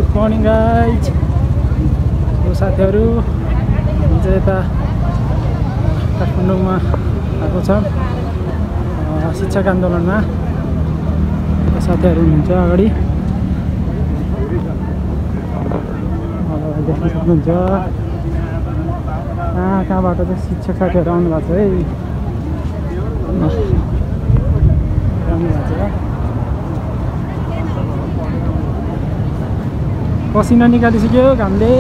Good morning guys. यो साथीहरू चाहिँ यता काठमाडौँमा आएको छ शिक्षक आन्दोलनमा। साथीहरू हुनुहुन्छ अगाडि देख्न सक्नुहुन्छ। कहाँबाट चाहिँ शिक्षक साथीहरू आउनु भएको छ है। पसिना निकालिसक्यो घामले।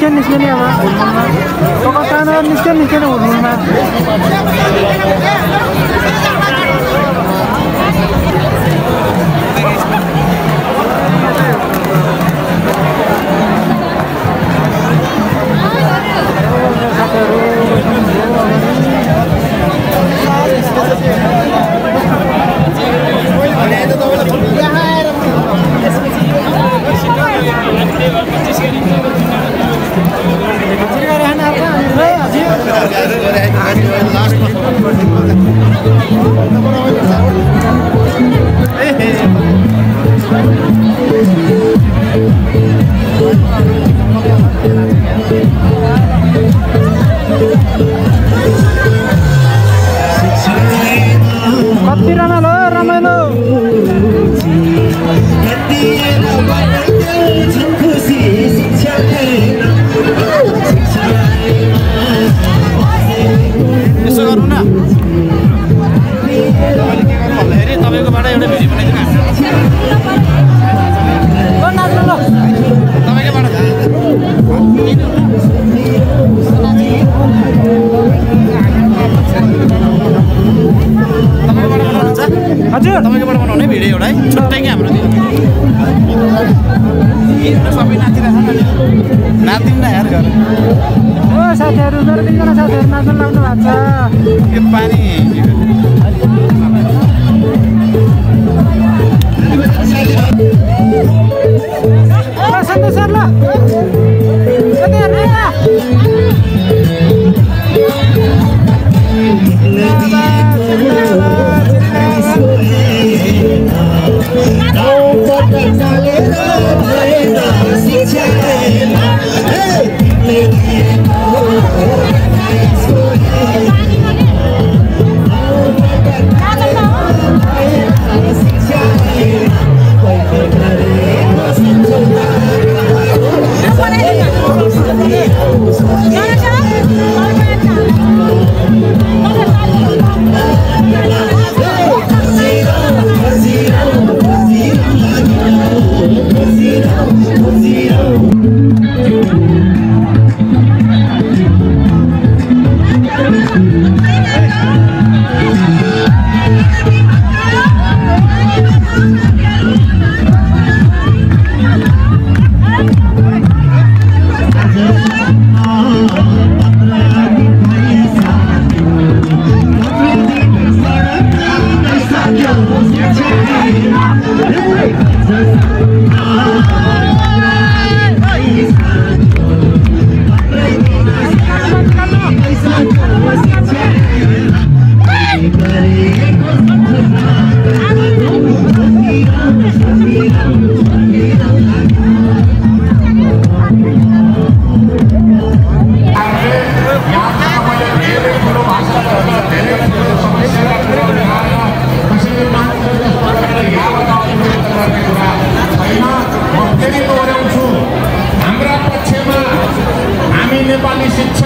निस्किने अब हुलमुलमा निस्किने हुलमुलमा। कति रमाइलो यसो गर्नु न। तपाईँकोबाट एउटा भिडियो बनाइदिनु हजुर। तपाईँकोबाट बनाउने भिडियो एउटा है छुट्टै क्या हाम्रो सबै नाचिरहेको न यार घर। हो साथीहरू मेरो 3 जना साथीहरू नाच्न लाग्नु भएको छ। यो पानी सन्देश सर ल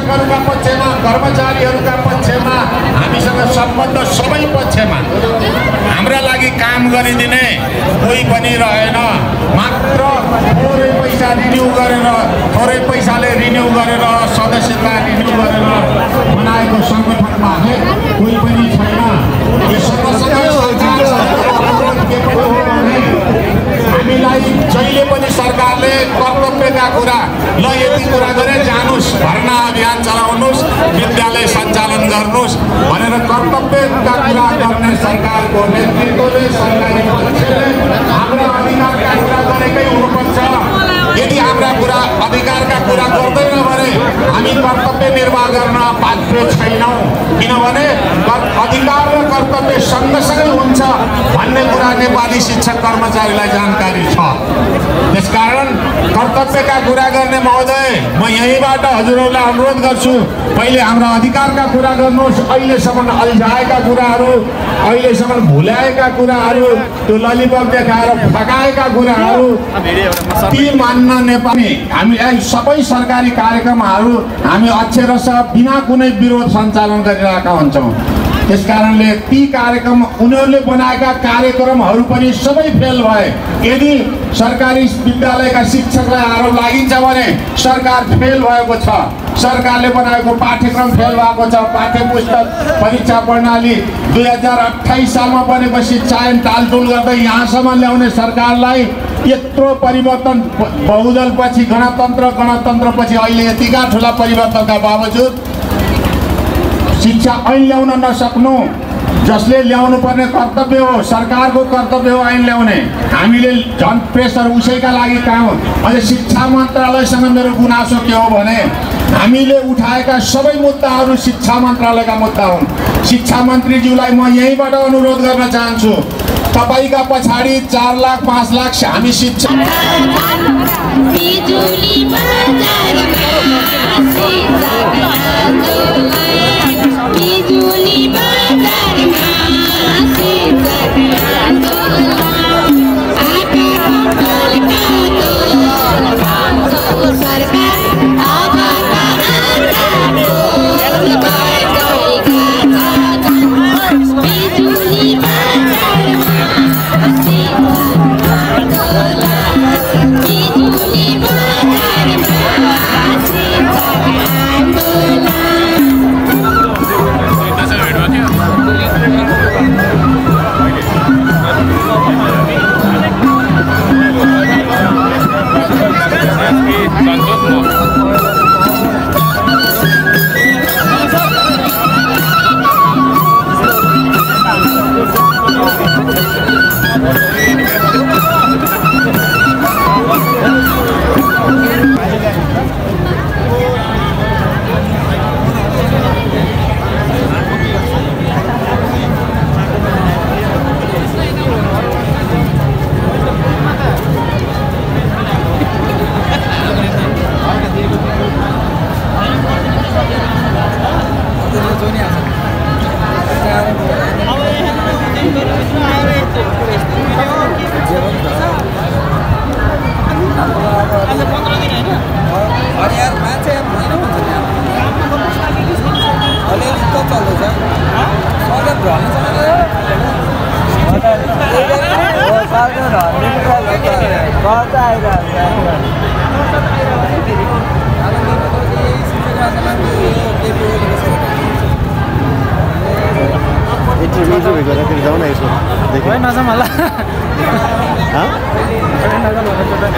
शिक्षकहरूका पक्षमा, कर्मचारीहरूका पक्षमा, हामीसँग सम्बन्ध सबै पक्षमा हाम्रा लागि काम गरिदिने कोही पनि रहेन। मात्र थोरै पैसा रिन्यू गरेर, थोरै पैसाले रिन्यू गरेर, सदस्यता रिन्यू गरेर बनाएको सङ्गठन बाहेक कोही पनि छैन। यो सँगसँगै हामीलाई जहिले पनि सरकारले कर्तव्यका कुरा, ल यति कुरा गरे जानुस्, भर्ना अभियान चलाउनुहोस्, विद्यालय सञ्चालन गर्नुहोस् भनेर कर्तव्यका कुरा गर्ने सरकारको नेतृत्वले, सरकारी पक्षले हाम्रा अधिकारका कुरा गरेकै हुनुपर्छ। यदि हाम्रा कुरा अधिकारका कुरा गर्दैन भने हामी कर्तव्य निर्वाह गर्न पात्र छैनौँ, किनभने अधिकार र कर्तव्य सँगसँगै हुन्छ भन्ने कुरा नेपाली शिक्षक कर्मचारीलाई जानकारी छ। त्यसकारण कर्तव्यका कुरा गर्ने महोदय, म यहीँबाट हजुरहरूलाई अनुरोध गर्छु, पहिले हाम्रा अधिकारका कुरा गर्नुहोस्। अहिलेसम्म अल्झाएका कुराहरू, अहिलेसम्म भुल्याएका कुराहरू, त्यो ललिपप देखाएर फकाएका कुराहरू ती मान्न नेपाली हामी सबै सरकारी कार्यक्रमहरू हामी अक्षरशः बिना कुनै विरोध सञ्चालन गरिरहेका हुन्छौँ। त्यसकारणले ती कार्यक्रम, उनीहरूले बनाएका कार्यक्रमहरू पनि सबै फेल भए। यदि सरकारी विद्यालयका शिक्षकलाई आरोप लागिन्छ भने सरकार फेल भएको छ, सरकारले बनाएको पाठ्यक्रम फेल भएको छ। पाठ्यपुस्तक परीक्षा प्रणाली 2028 सालमा बनेपछि चयन टालटुल गर्दै यहाँसम्म ल्याउने सरकारलाई यत्रो परिवर्तन, बहुदलपछि गणतन्त्रपछि अहिले यतिका ठुला परिवर्तनका बावजुद शिक्षा ऐन ल्याउन नसक्नु, जसले ल्याउनु पर्ने कर्तव्य हो, सरकारको कर्तव्य हो ऐन ल्याउने, हामीले झन् प्रेसर उसैका लागि काम। अहिले शिक्षा मन्त्रालयसँग मेरो गुनासो के हो भने हामीले उठाएका सबै मुद्दाहरू शिक्षा मन्त्रालयका मुद्दा हुन्। शिक्षा मन्त्रीज्यूलाई म यहीँबाट अनुरोध गर्न चाहन्छु, तपाईका पछाडि 4 लाख 5 लाख हामी शिक्षा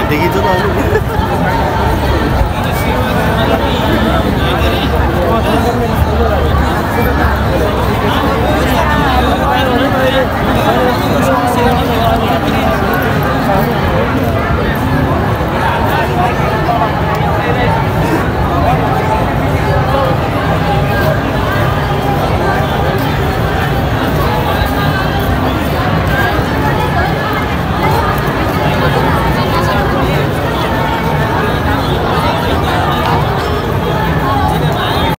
देखिन्छ